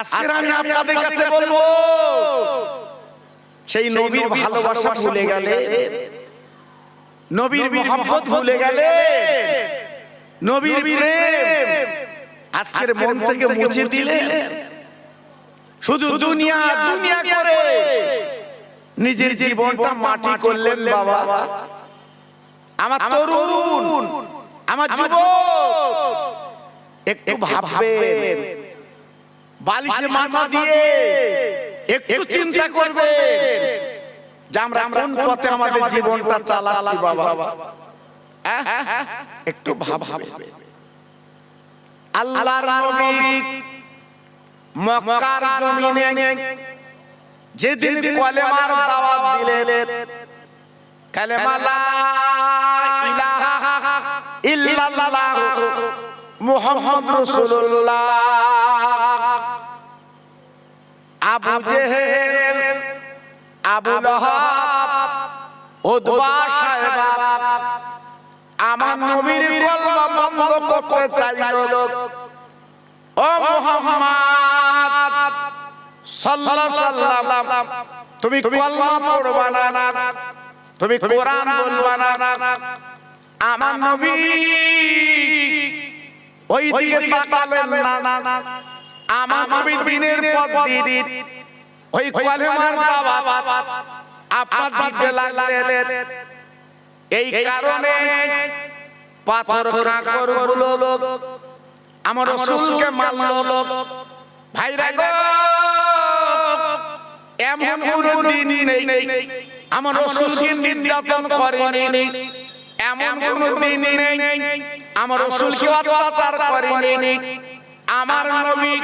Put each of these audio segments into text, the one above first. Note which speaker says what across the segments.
Speaker 1: আজকে আমি আপনাদের কাছে বলবো, সেই নবীর ভালোবাসা ভুলে গেলে, নবীর মহব্বত ভুলে গেলে, নবীর প্রেম আজকের মন থেকে মুছে দিলে, শুধু দুনিয়া দুনিয়া করে নিজের জীবনটা মাটি করলেন। বাবা, আমার তরুণ, আমার যুবক, একটু ভাববেন, বালিশে মাথা দিয়ে একটু চিন্তা করবেন যে আমরা কোন পথে আমাদের জীবনটা চালাচ্ছি। বাবা, একটু ভাববেন। আল্লাহর নবী মক্কার জমিনে যেদিন কলেমার দাওয়াত দিলেন, কালেমা লা ইলাহা ইল্লাল্লাহ মুহাম্মাদুর রাসূলুল্লাহ, আবু জেহেল, আবু লাহাব, উতবা সাহেবা আমার নবীর কলমা বন্ধ করতে চাইল। ও মুহাম্মদ সাল্লাল্লাহু আলাইহি ওয়াসাল্লাম, তুমি কলমা পড়বা না, তুমি কোরআন বলবা না। আমার নবী ওই দিকে তাকালেন না। আমার নবী দিনের পথ দিন ওই কলেমার দাওয়াত আপনার দিতে লাগলেন। এই কারণে পাথর কাঁকর গুলো আমার রাসূলকে মারল। ভাইরা গো, এমন কোন দিন নেই আমার রাসূলকে নির্যাতন করেনি, এমন কোন দিন নেই আমার রাসূলকে অত্যাচার করেনি। আমার নবী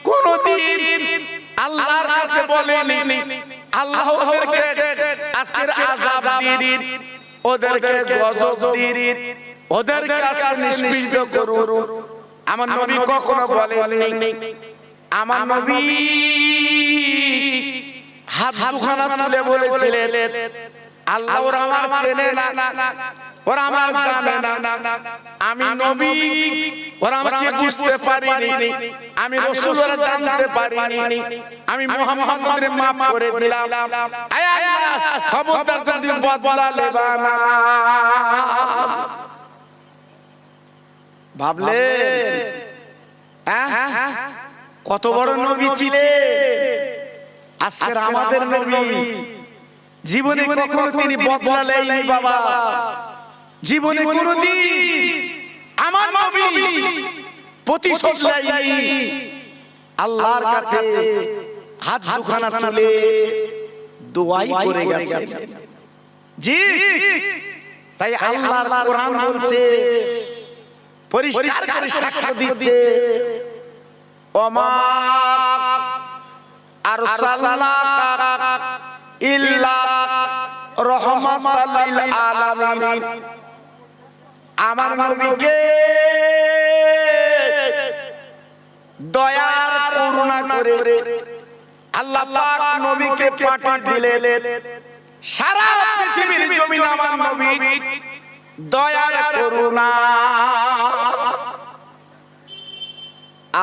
Speaker 1: কোনদিন আল্লাহর কাছে বলেনি আল্লাহ ওদেরকে আজকের আযাব দিন, ওদেরকে গজব দিন, ওদেরকে আজকে নিষ্পৃহ করুন। আমার নবী কখনো বলেননি। আমার নবী হাত দুখানা তুলে বলেছিলেন, আল্লাহ ওরা আমার চেনে না, ওরা আমার জানে না, আমি নবী ওরা আমাকে বুঝতে পারিনি, আমি রাসূল ওরা জানতে পারিনি, আমি মুহাম্মদের মাফ করে দিলাম। আয় আল্লাহ, খবরদার যদি বদলা লেবা না। ভাবলেন কত বড় নবী ছিলেন। আজকের আমাদের নবী জীবনে কখনো তিনি বদলা নেয়নি। বাবা, জীবনে কোনদিন আমার নবী প্রতিশোধ নেয়নি। আল্লাহর কাছে হাত দুখানা তুলে দোয়াই করে গেছেন। জি, তাই আল্লাহর কোরআন বলছে, পরিষ্কার করে সাক্ষ্য দিচ্ছে, ওমা আরসালনাকা ইল্লা রাহমাতাল লিল আলামিন। আমার নবীকে দয়ার করুণা করে আল্লাহ পাক নবীকে পাঠিয়ে দিলেন। সারা পৃথিবীর জমিন আমার নবী দয়ার করুণা।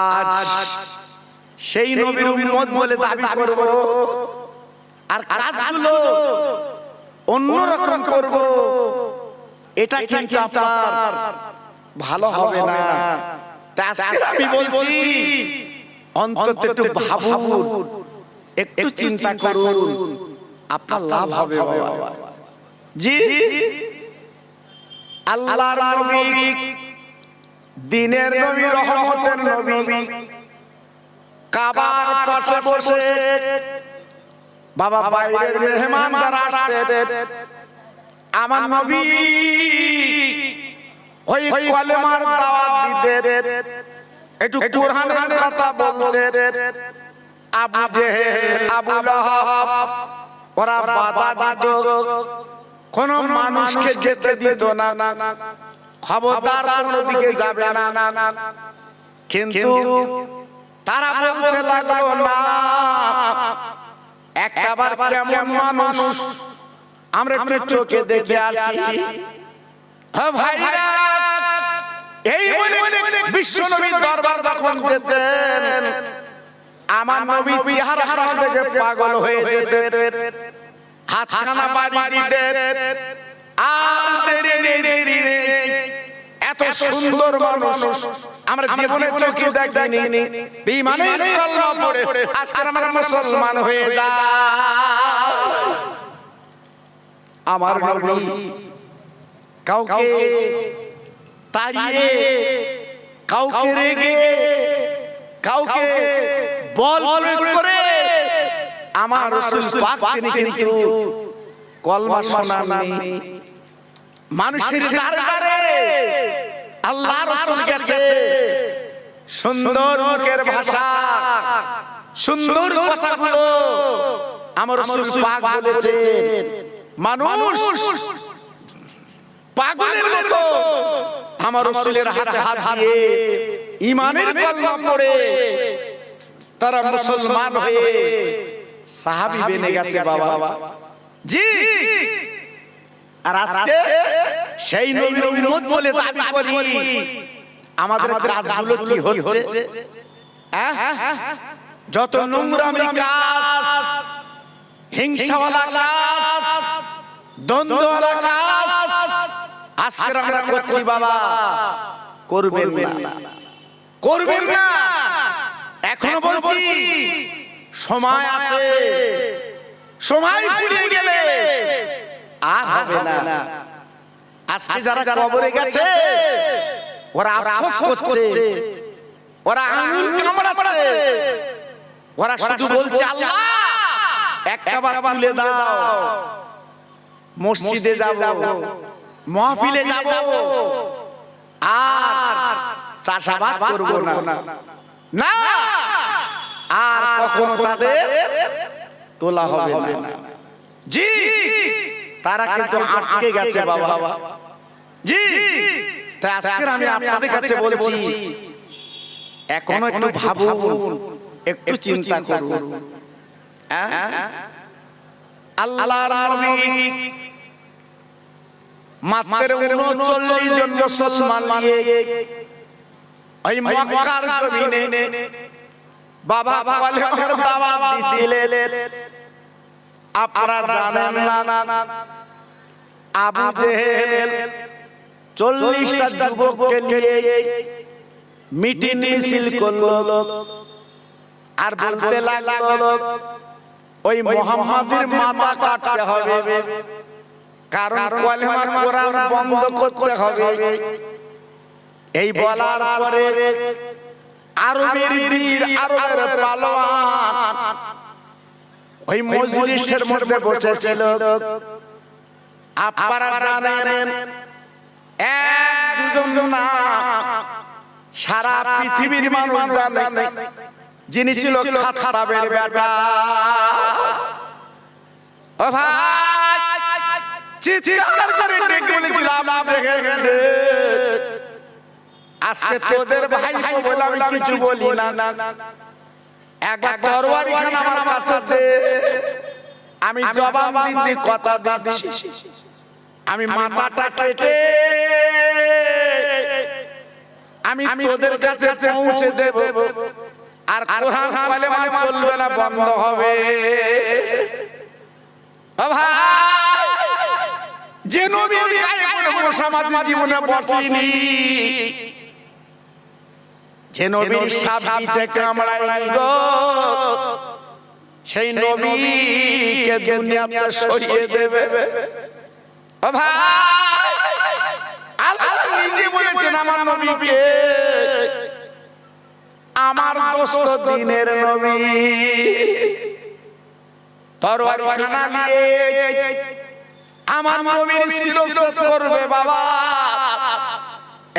Speaker 1: আজ সেই নবীর উম্মত বলে দাবি করব, আর কাজগুলো অন্যরকম করব, এটা কিন্তু আপনার ভালো হবে না। তাই আজকে আমি বলছি, অন্তত একটু ভাবুন, একটু চিন্তা করুন, আপনার লাভ হবে বাবা। জি, আল্লাহর নবী, দিনের নবী, রহমতের নবী, কাবার পাশে বসে বাবা বাইরের মেহমান যারা আসতেন, আমার নবী ওই কলেমার দাওয়াত দিতেন, একটু কোরআনের কথা বলতেন। আবু জেহেল, আবু লাহাব ওরা বাধা দিত, কোন মানুষকে যেতে দিত না, খবরদার কোনো দিকে যাবে না। কিন্তু তারা বলতে লাগলো, না, একবার কেমন মানুষ আমরা একটু চোখে দেখে আসি। হ্যাঁ ভাইরা, এই বলে বিশ্বনবীর দরবার যখন যেতেন আমার নবী চেহারা দেখে পাগল হয়ে যেতেন, হাতখানা বাড়ি দিতেন, আর দেরি দেরি এত সুন্দর মানুষ আমরা জীবনে চোখে দেখিনি, বেঈমানের কলমা পড়ে আজকে আমরা মুসলমান হয়ে যাই। আমার নবী কাউকে তাড়িয়ে, কাউকে রেগে, কাউকে বল প্রয়োগ করে আমার রাসূল পাক তিনি কিন্তু কলমা শোনাননি। মানুষের দ্বারে দ্বারে আল্লাহ রাসূল গেছে, সুন্দর মুখের ভাষা, সুন্দর কথাগুলো আমার রাসূল পাক বলেছেন। মানুষ পাগলের মতো আমার রাসূলের হাতে হাত দিয়ে ঈমানের কলমা পড়ে তারা মুসলমান হয়ে সাহাবী বনে গেছে বাবা। জি, আর আজকে সেই নবীর উম্মত বলে দাবি করি, আমাদের কাজগুলো কি হচ্ছে? যত নোংরামি কাজ, হিংসাওয়ালা কাজ, দ্বন্দ্বওয়ালা কাজ আজকে আমরা করছি বাবা। করবেন না, করবেন না। এখনো বলছি সময় আছে, সময় ফুরিয়ে গেলে আর হবে না। আজকে যারা কবরে গেছে ওরা আফসোস করছে, ওরা আঙুল কামড়াচ্ছে, ওরা শুধু বলছে আল্লাহ একটা বার তুলে দাও, মসজিদে যাব, মাহফিলে যাব, আর চাষাবাদ করব না, না আর কখনো তাদের তোলা হবে না। জি, তারা কিন্তু আটকে গেছে বাবা। জি, তাই আজকে আমি আপনাদের কাছে বলছি এখনো একটু ভাবুন, একটু চিন্তা করুন। আল্লাহর নবী মাত্র 39 জন মুসলমান নিয়ে ওই মক্কার জমিনে বাবা কলেমার দাওয়াত দিলেন। আপনারা জানেন না আবু জেহেল 40টা যুবককে নিয়ে মিটিং মিছিল করলো, আর বলতে লাগলো ওই মুহাম্মাদের মাথা কাটতে হবে, কারণ কলেমা কোরআন বন্ধ করতে হবে। এই বলার পরে আরবের বীর, আরবের পালোয়ান ওই মজলিসের মধ্যে বসেছিল। আপনারা জানেন এক দুজন না, সারা পৃথিবীর মানুষ জানে যিনি ছিল খাতাবের বেটা। ও ভাই, চিৎকার করে ডেকে বলেছিলাম আজকে তোদের ভাই বলে আমি কিছু বলি না, একবার তরবারি খান আমার কাছে দে, আমি জবাব দিতে কথা দিচ্ছি, আমি মাথাটা কেটে আমি তোদের কাছে পৌঁছে দেব, আর কোরআন কালেমা চলবে না, বন্ধ হবে। ও ভাই, যে নবীর গায়ে কোনো মশা মাছি জীবনে বসেনি, যে নবীর সাপ বিছে কামড়ায়নি গো, সেই নবীকে দুনিয়াতে সরিয়ে দেবে। ও ভাই, আল্লাহ নিজে বলেছেন আমার নবীকে আমার দোস্ত দিনের নবী। তরবারি খানা নিয়ে আমার নবীর শিরশ্ছেদ করবে বাবা,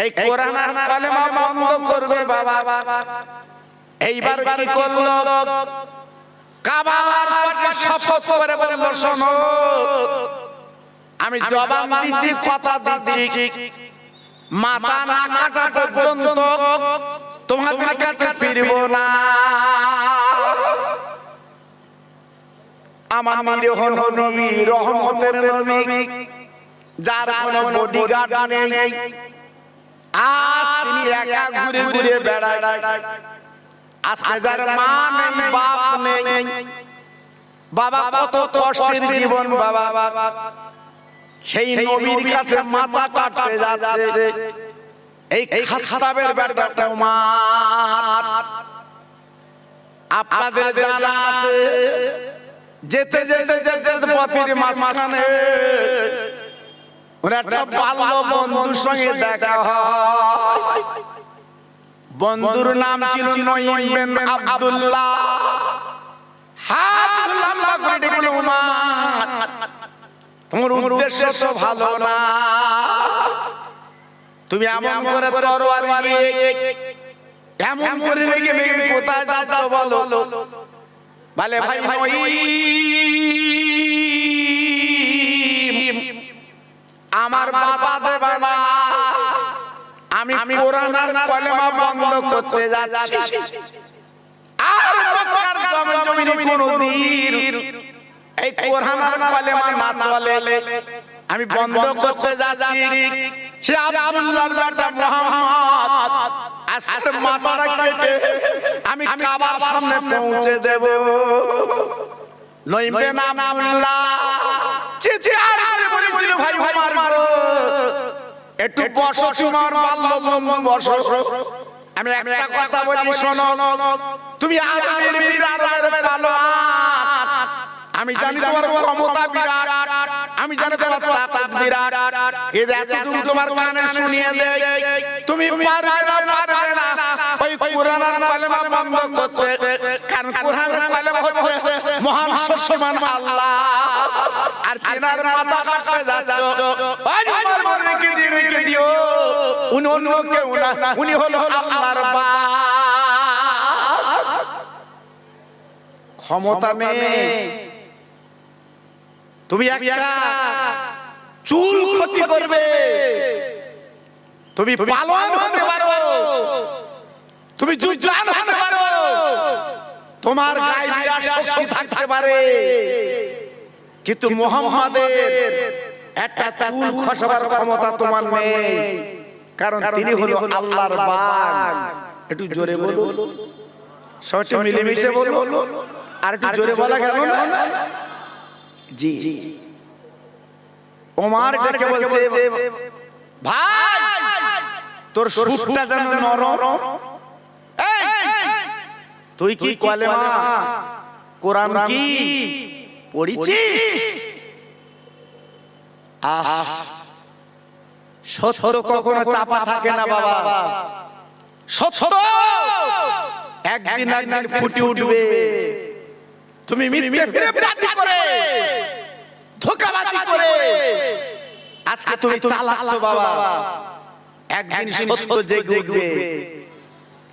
Speaker 1: এই কোরআন আর কালেমা বন্ধ করবে বাবা। এইবার কি করলো? কাবার পাশে শপথ করে বলল, শোনো আমি জবাব দিচ্ছি, কথা দিচ্ছি, মাথা না কাটা পর্যন্ত তোমাদের কাছে ফিরব না। আমার নিরীহ নবী, রহমতের নবী, যার কোনো বডিগার্ড নেই, আজ তিনি একা ঘুরে ঘুরে বেড়ায়। আজকে যার মা নেই, বাবা কত কষ্টের জীবন বাবা, সেই নবীর কাছে মাথা কাটতে যাচ্ছে এই খাত্তাবের বেটা ওমর। আপনাদের জানা আছে যেতে যেতে যেতে পথের মাঝখানে ওরা একটা বাল্য বন্ধুর সঙ্গে দেখা হয়। বন্ধুর নাম ছিল নঈম বিন আব্দুল্লাহ। হাত লম্বা করে ডেকে ওমর, তোমার উদ্দেশ্য তো ভালো না, তুমি এমন করে তরোয়ার নিয়ে এমন করে রেখে মেঘে কোথায় যাচ্ছ বলো? বলে ভাই নঈম, আমার বাবা দেবে না, আমি কোরআনের কলেমা বন্ধ করতে যাচ্ছি, আর মক্কার জমিনে কোনদিন এই কোরআনের কলেমা না চলে আমি বন্ধ করতে যাচ্ছি। সে আব্দুল্লাহর বেটা মুহাম্মদ আজকে মাথাটা কেটে আমি কাবার সামনে পৌঁছে দেব। নঈম বিন আব্দুল্লাহ চিৎকার করে বলেছিল, ভাই ওমর গো, একটু বসো, তোমার বাল্য বন্ধু বসো, আমি একটা কথা বলি শোনো, তুমি আরবের বীর, আরবের পালোয়ান, আমি জানি তোমার ক্ষমতা বিরাট, আমি জানি তোমার তাকত বিরাট, কিন্তু এতটুকু তোমার কানে শুনিয়ে দেই, তুমি পারবে না ওই কোরআনের কলেমা বন্ধ করতে, কারণ কোরআনের কলেমা হচ্ছে মহান শক্তিমান আল্লাহ, আর তিনার মাথা কাটতে যাচ্ছ, ওই আমার মনে রেখে দিও, উনি অন্য কেউ না, উনি হলো আল্লাহর বাপ। ক্ষমতা নেই, তুমি একটা চুল ক্ষতি করবে, তুমি পালোয়ান হতে পারো, তুমি যুদ্ধবান হতে পারো, তোমার গায়ে বিরাট শক্তি থাকতে পারে, কিন্তু মুহাম্মাদের একটা চুল খসাবার ক্ষমতা তোমার নেই, কারণ তিনি হলো আল্লাহর বাগ। একটু জোরে বলো, সবাই মিলেমিশে বলো, আর একটু জোরে বলা গেল না? জি ওমর ডেকে বলছে, ভাই তোর সুরটা যেন নরম, তুই কি কলেমা কোরআন কি পড়েছিস? আহা, সত্য কখনো চাপা থাকে না বাবা, সত্য একদিন একদিন ফুটে উঠবে। তুমি মিথ্যে ফিরে করে ধোঁকাবাজি করে আজকে তুমি চালাচ্ছ বাবা, একদিন সত্য জেগে উঠবে,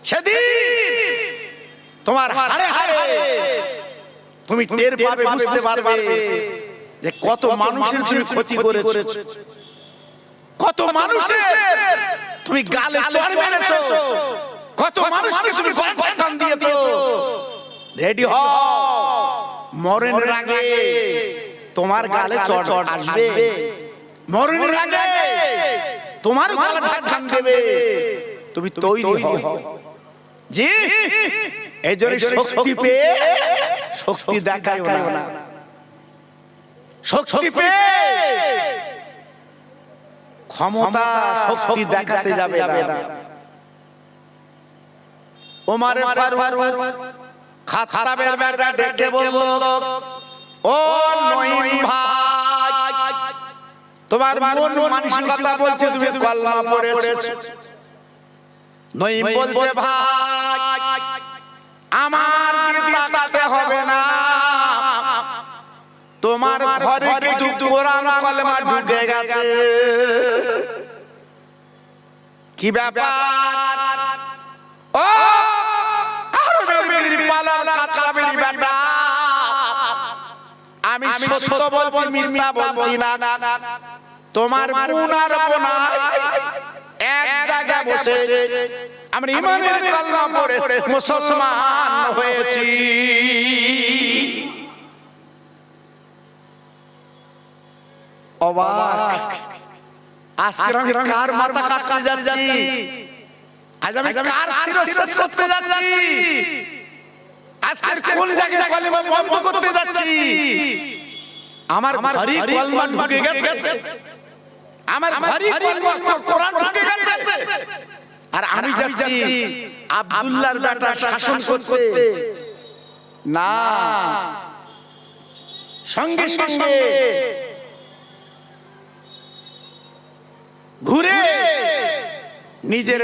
Speaker 1: সেদিন তোমার হাড়ে হাড়ে তুমি টের পাবে, বুঝতে পারবে যে কত মানুষের তুমি ক্ষতি করেছো, কত মানুষের তুমি গালে চড় মেরেছো, কত মানুষকে তুমি গলায় টান দিয়েছো। রেডি হও, মরণের আগে তোমার গালে চড় আসবে, মরণের আগে তোমার গালে টান দেবে, তুমি তৈরি হও। জি এই জন্য শক্তি পেয়ে শক্তি দেখায়ও না, শক্তি পেয়ে ক্ষমতা শক্তি দেখাতে যাবে না। ওমর ফারুক খাত্তাবের বেটা ডেকে বলল, ও নঈম ভাই, তোমার মন মানসিকতা বলছে তুমি কলমা পড়েছো। নঈম বলছে, ভাই আমার দিকে তাকাতে হবে না, তোমার ঘরে কিন্তু কোরআন কলমা ঢুকে গেছে। কি ব্যাপার? ও আরবের বীর পালাল খাত্তাবের বেটা, আমি সত্য বলছি, মিথ্যা বলছি না। তোমার গুনার বোনা এক জায়গায় বসে আমরা ঈমানের কালমা পড়ে মুসলমান হয়েছি। অবাক, আজকে আমি কার মাথা কাটতে যাচ্ছি, আজ আমি কার শিরশ্ছেদ করতে যাচ্ছি, আজকে কোন জায়গায় কলেমা বন্ধ করতে যাচ্ছি, আমার ঘরে কলমা ঢুকে গেছে, আমার ঘরে কলমা কোরআন ঢুকে গেছে, আর আমি যাচ্ছি আব্দুল্লাহর বেটা শাসন করতে। না, সঙ্গে সঙ্গে ঘুরে নিজের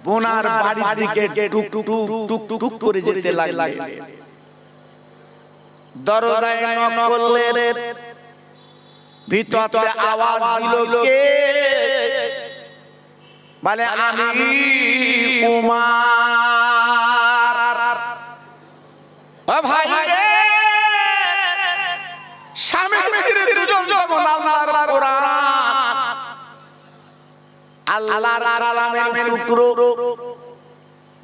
Speaker 1: বোনার বাড়ির দিকে টুক টুক টুক টুক করে যেতে লাগলেন। দরজায় নক করলেন, ভিতরে আওয়াজ দিল কে? বলে আমি উমার। ও ভাই রে, স্বামী স্ত্রী দুজন যখন আল্লাহর কোরআন, আল্লাহর কালামের টুকরো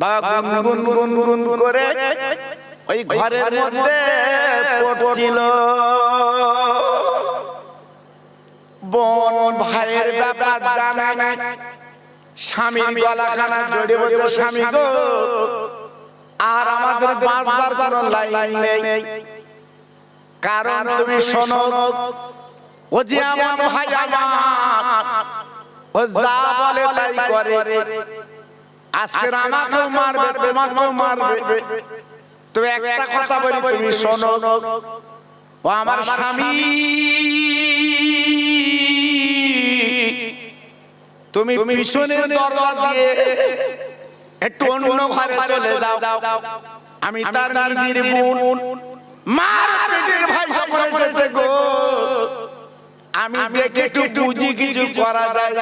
Speaker 1: বাবা গুনগুন করে ওই ঘরের মধ্যে পড়ছিল, বোন ভাইয়ের ব্যাপার জানে না, স্বামীর গলাখানা জড়িয়ে বলছে, স্বামী গো, আর আমাদের বাঁচবার কোনো লাইন নেই, কারণ তুমি শোনো, ও যে আমার ভাই আমার, ও যা বলে তাই করে, আজকে আমাকেও মারবে, তোমাকেও মারবে, তবে একটা কথা বলি, তুমি শোনো, ও আমার স্বামী, তুমি পিছনের দরজা দিয়ে একটু অন্য ঘরে চলে যাও, আমি তার নিজের বোন, মার পেটের ভাই যখন এসেছে গো, আমি দেখে একটু বুঝি কিছু করা যায়।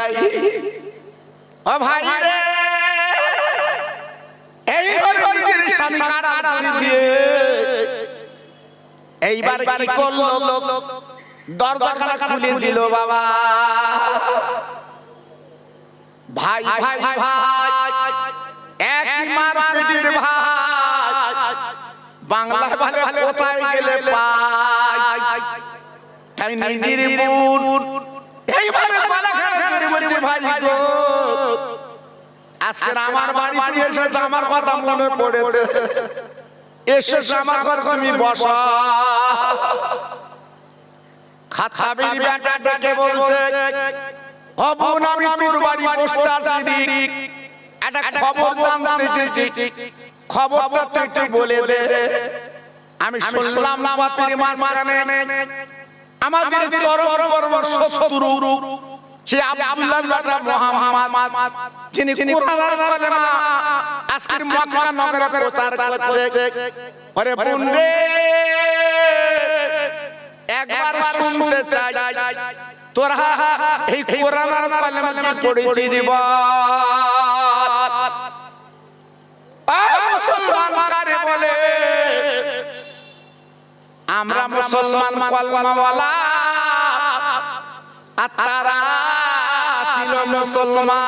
Speaker 1: ও ভাই রে, এইবার নিজের স্বামী কাটাকাটি দিয়ে এইবার কি করলো, দরজাখানা খুলে দিল বাবা। ভাই ভাই ভাই, একই মার পেটের ভাই, বাংলায় বলে কোথায় গেলে পাই, তাই নিজের বোন এইবারে গলাখানা ধরে বলছে, ভাই গো, আজকে আমার বাড়িতে এসেছে, আমার কথা মনে পড়েছে, এসে আমার ঘর তুমি বসা। খাতাবির বেটা ডেকে বলছে, ও বোন, আমি তোর বাড়ি বসতে আসিনি, একটা খবর জানতে চেয়েছি, খবরটা তুই একটু বলে দে। আমি শুনলাম পথের মাঝখানে আমাদের চরম পরম শত্রু সে আব্দুল্লাহর বেটা মুহাম্মদ, যিনি কোরআনের কালেমা আজকের মক্কা নগরে প্রচার করছে। ওরে বোন রে, একবার শুনতে চাই, তোরা এই কোরআনের কালেমা কি পড়েছিস রে? মুসলমান কারে বলে? আমরা মুসলমান কলমাওয়ালা, আর তারা ছিল মুসলমান।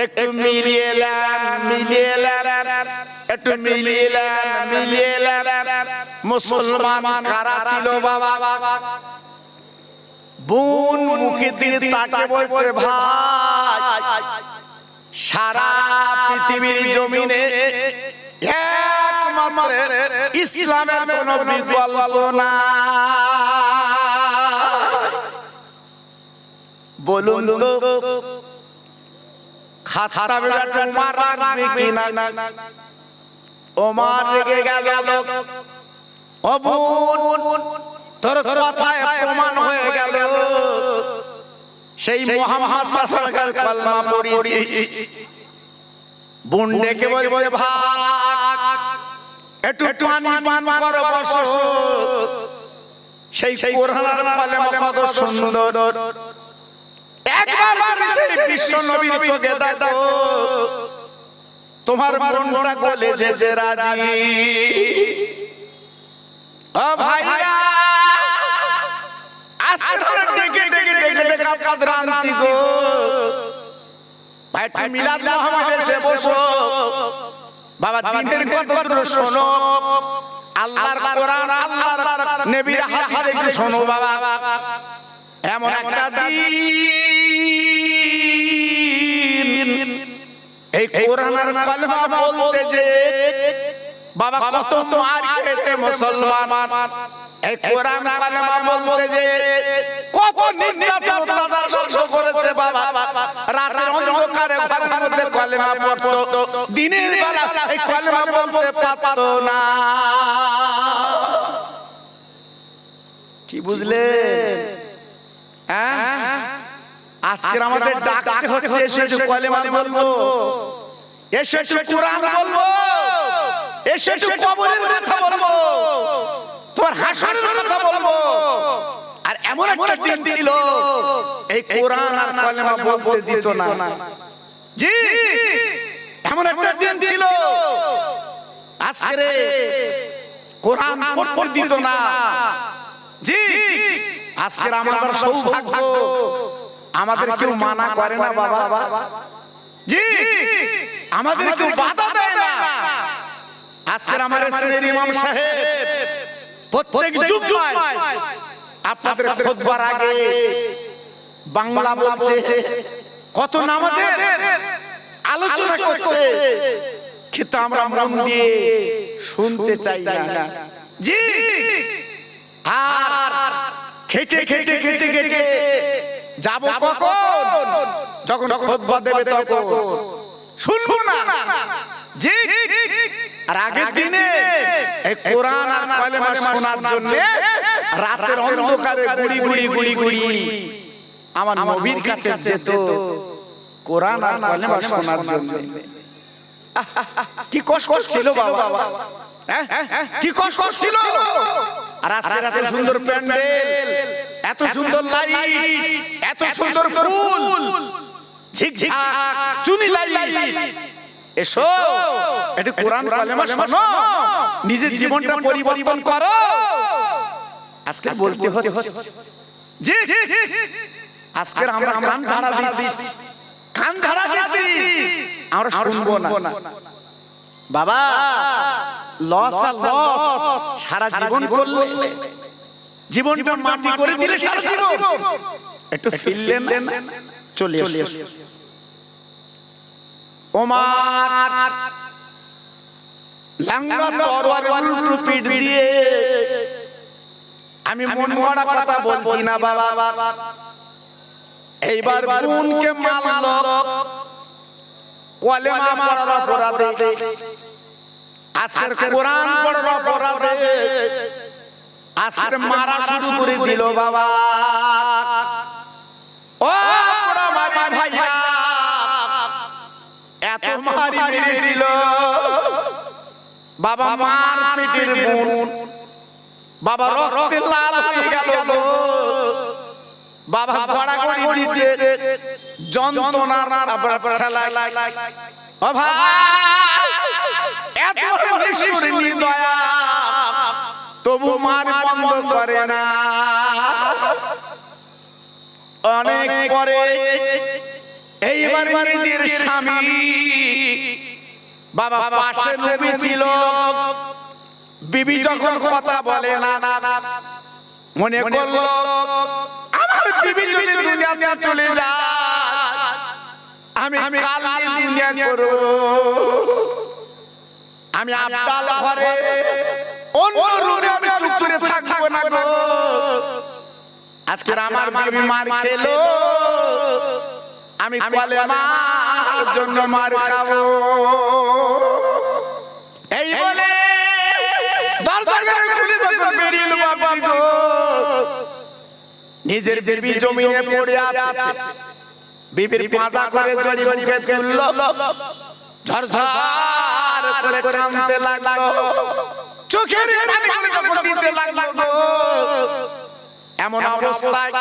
Speaker 1: একটু মিলিয়ে মুসলমান কারা ছিল বাবা? বোন মুখে দিয়ে তাকে বলছে, ভাই, সারা পৃথিবীর জমিনে একমাত্র ইসলামের কোনো বিকল্প না, বলুন তো খাতাবে উমার রাখবে কিনা? ওমর রেগে গেল, ও বোন, তোর কথায় প্রমাণ হয়ে গেল, সেই মুহাম্মদ সাল্লাল্লাহু আলাইহি ওয়াসাল্লামের কালেমা পড়িয়েছি। বোন ডেকে বলছে, ভাই, একটু পানি পান করো, বসো। সেই কোরআনের কালেমা কত সুন্দর, একবার যদি সেই বিশ্ব নবীর চোখে দেখো, তোমার মনটা গলে যেতে রাজি। ও ভাইরা, আসরে ডেকে ডেকে ডেকে ডেকে আপনাদের আনছি গো, ভাই, তুমি মিলাদ মুহাম্মদ এসে বসো বাবা, দিনের কথা শোনো, আল্লাহর কোরআন, আল্লাহর নবীর হাদিস একটু শোনো বাবা। এমন একটা দিন এই কোরআন আর কালেমা বলতে যে বাবা কত মার খেয়েছে মুসলমান, এই কোরআন কালেমা বলতে যে কত নির্যাতন অত্যাচার সহ্য করেছে বাবা। রাতের অন্ধকারে ঘরের মধ্যে কালেমা পড়তো, দিনের বেলা এই কালেমা বলতে পারতো না। কি বুঝলেন? হ্যাঁ, আজকে আমাদের ডাকতে হচ্ছে এসে একটু কালেমা বলবো, এসে একটু কোরআন বলবো, এসে একটু কবরের কথা বলবো, তোমার হাসরের কথা বলবো। আর এমন একটা দিন ছিল এই কোরআন আর কালেমা বলতে দিত না। জি, এমন একটা দিন ছিল আজকে কোরআন পড়তে দিত না। জি, আজকে আমাদের সৌভাগ্য, আমাদের কেউ মানা করে না বাবা। জি, আমাদের কেউ বাধা দেয় না। আজকে আমাদের শ্রেণীর ইমাম সাহেব প্রত্যেক জুমায় আপনাদের খুতবার আগে বাংলা বলছে, কত নামাজের আলোচনা করছে, কিন্তু আমরা মন দিয়ে শুনতে চাই না। জি, আর খেটে খেটে খেটে খেটে যাব কখন? যখন খুতবা দেবে তখন শুনবো না। জি, আর আগের দিনে এই কোরআন আর কালেমা শোনার জন্য রাতের অন্ধকারে গুড়ি গুড়ি গুড়ি গুড়ি আমার নবীর কাছে যেত কোরআন আর কালেমা শোনার জন্য। কি কষ্ট ছিল বাবা, কি কষ্ট ছিল। আর আজকে এত সুন্দর প্যান্ডেল, এত সুন্দর লাইট, এত সুন্দর ফুল, ঝিকঝাক চুনি লাইট, এসো একটু কোরআন কালেমা শোনো, নিজের জীবনটা পরিবর্তন করো। আজকে বলতে হচ্ছে জি, আজকে আমরা কান ঝাড়া দিচ্ছি, কান ঝাড়া দিচ্ছি, আমরা শুনবো না বাবা। লস আর লস সারা জীবন করলে, জীবনটা মাটি করে দিলে সারা জীবন একটু ফিরলেন না, চলে আসো। ওমর লাঙ্গা তরোয়ার উল্টো পিঠ দিয়ে, আমি মন গড়া কথা বলছি না বাবা, এইবার বোনকে মারলো কালেমা পড়ার অপরাধে, আজকের কোরআন পড়ার অপরাধে আজকে মারা শুরু করে দিল বাবা। ও বড় ভাইয়া, এত মারি মেরেছিল বাবা, মার পেটের বোন বাবা, রক্তে লাল হয়ে গেল গো বাবা, গড়াগড়ি দিচ্ছে যন্ত্রণার ঠেলায়। ও ভাই, এত নিষ্ঠুর নির্দয়া, তবু মার বন্ধ করে না। অনেক পরে এইবার নিজের স্বামী বাবা, পাশে নবী ছিল, বিবি যখন কথা বলে না, মনে করলো আমার বিবি যদি দুনিয়াতে চলে যায়, আমি কাল দুনিয়া করব, আমি আব্বাল ঘরে অন্য রুমে আমি চুপ করে থাকবো না গো। আজকে আমার বিবি মার খেলো, আমি কালেমার জন্য মার খাবো। এই বলে দরজা খুলে যখন বেরিয়ে এলো বাবা গো, নিজের বিবি জমিনে পড়ে আছে, বিবির পাতা করে জড়ি মুখে তুললো, ঝরঝর করে কাঁদতে লাগলো, চোখের পানি যখন দিতে লাগলো গো। এমন অবস্থায়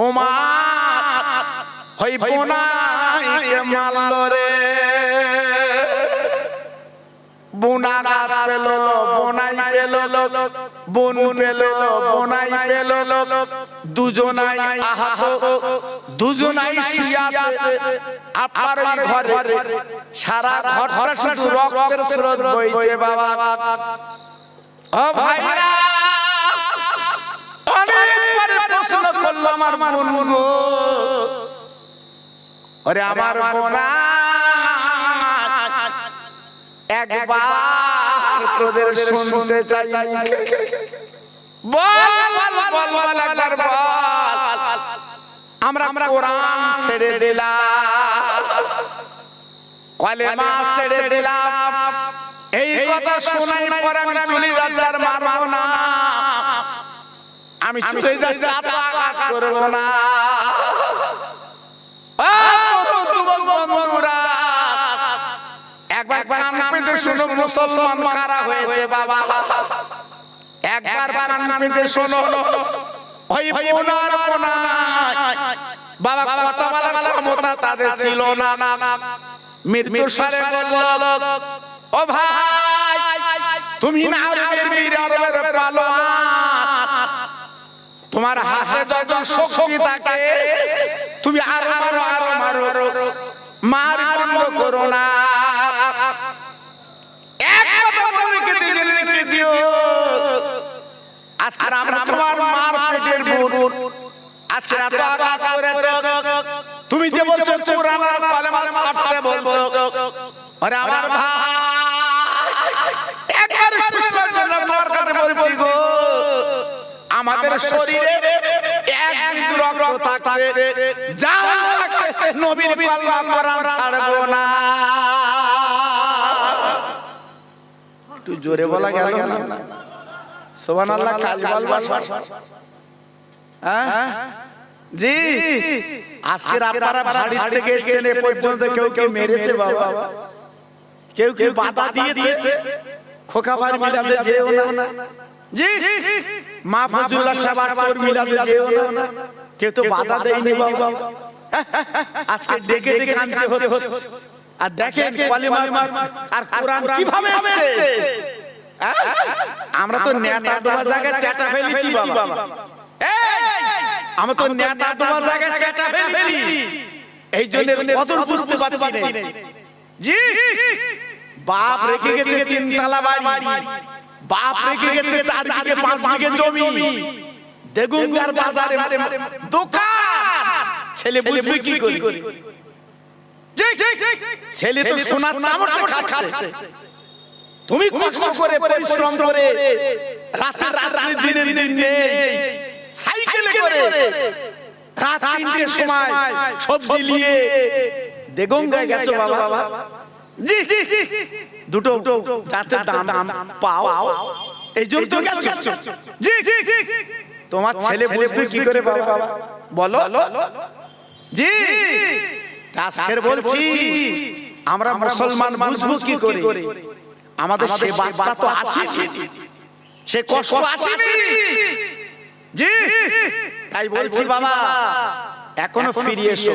Speaker 1: ওমর হই বোনাইকে মারলো রে, বোনাগার পেল, বোনাই পেল, বোন পেল, বোনাই পেল, দুজনাই আহত, দুজনাই শুয়ে আছে আপনার ওই ঘরে, সারা ঘরটা শুধু রক্তের স্রোত বইছে বাবা। ও ভাইরা, অনেকবার প্রশ্ন করলাম আমার বোন গো, ওরে আমার বোনা একবার তোদের শুনতে চাই, বল বল বল বল একবার বল, আমরা কোরআন ছেড়ে দিলাম, কলেমা ছেড়ে দিলাম, এই কথা শোনার পর আমি চলে যাচ্ছি, আর মারবো না, আমি চলে যাচ্ছি, আঘাত করবো না। যুবক বন্ধুরা একবার কান পেতে শোনো, মুসলমান কারা হয়েছে বাবা, একবার কান পেতে শোনো, ওই পোনার বাবা কথা বলার ক্ষমতা তাদের ছিল না, মৃত্যুর সাথে বলল, ও ভাই তুমি না আরবের বীর, আরবের পালোয়ান, তোমার হাতে যত শক্তি থাকে তুমি আরো মারো, আরো মারো, মার বন্ধ করো না, এক কথা বলে রেখে দিও, আজকে আমরা তোমার মার পেটের বুন, আজকে এত আঘাত করেছো, তুমি যে বলছো কোরআন আর কালেমা ছাড়তে বলছো, আরে আমার ভাই একবার শুনবার জন্য তোমার কাছে বলছি গো, আমাদের শরীরে এক বিন্দু রক্ত থাকতে যাও, নবীর কালেমা কোরআন ছাড়বো না। একটু জোরে বলা গেল না, সুবহানাল্লাহ, কাজ বলবা হ্যাঁ জি। আজকের আপনারা বাড়ি থেকে এসেছেন, এ পর্যন্ত কেউ কেউ মেরেছে বাবা, কেউ কেউ বাধা দিয়েছে, খোকাবাড়ি মিলাদে যেও না জি, মা ফজলুল্লাহ সাহেব আসর মিলাদে যেও না, কেউ তো বাধা দেয়নি বাবা, আজকে ডেকে ডেকে আনতে হচ্ছে। আর দেখেন কালেমা আর কোরআন কিভাবে এসেছে, আমরা তো নেতা দোয়া জায়গায় চাটা ফেলেছি বাবা, আমরা তো নেতা দোয়া জায়গায় চাটা ফেলেছি, এই জন্য কদর বুঝতে পারছি না জি। বাপ রেখে গেছে 3 তলা বাড়ি, বাপ রেখে গেছে 4 বিঘে 5 বিঘে জমি, দেগুঙ্গার বাজারে দোকান, ছেলে বুঝবে কি করে, ছেলে তো সোনার চামচ খাচ্ছে, তুমি কষ্ট করে পরিশ্রম করে রাতে রাতে দিনে দিনে সাইকেলে করে রাত 3টের সময় সবজি নিয়ে দেগঙ্গায় গেছো বাবা জি, দুটো যাতে দাম পাও এই জন্য তো গেছো জি। তোমার ছেলে বুঝবে কি করে বাবা বলো জি। আজকের বলছি আমরা মুসলমান বুঝবো কি করে, আমাদের সে বার্তা তো আসেনি, সে কষ্ট আসেনি জি। তাই বলছি বাবা এখনো ফিরে এসো।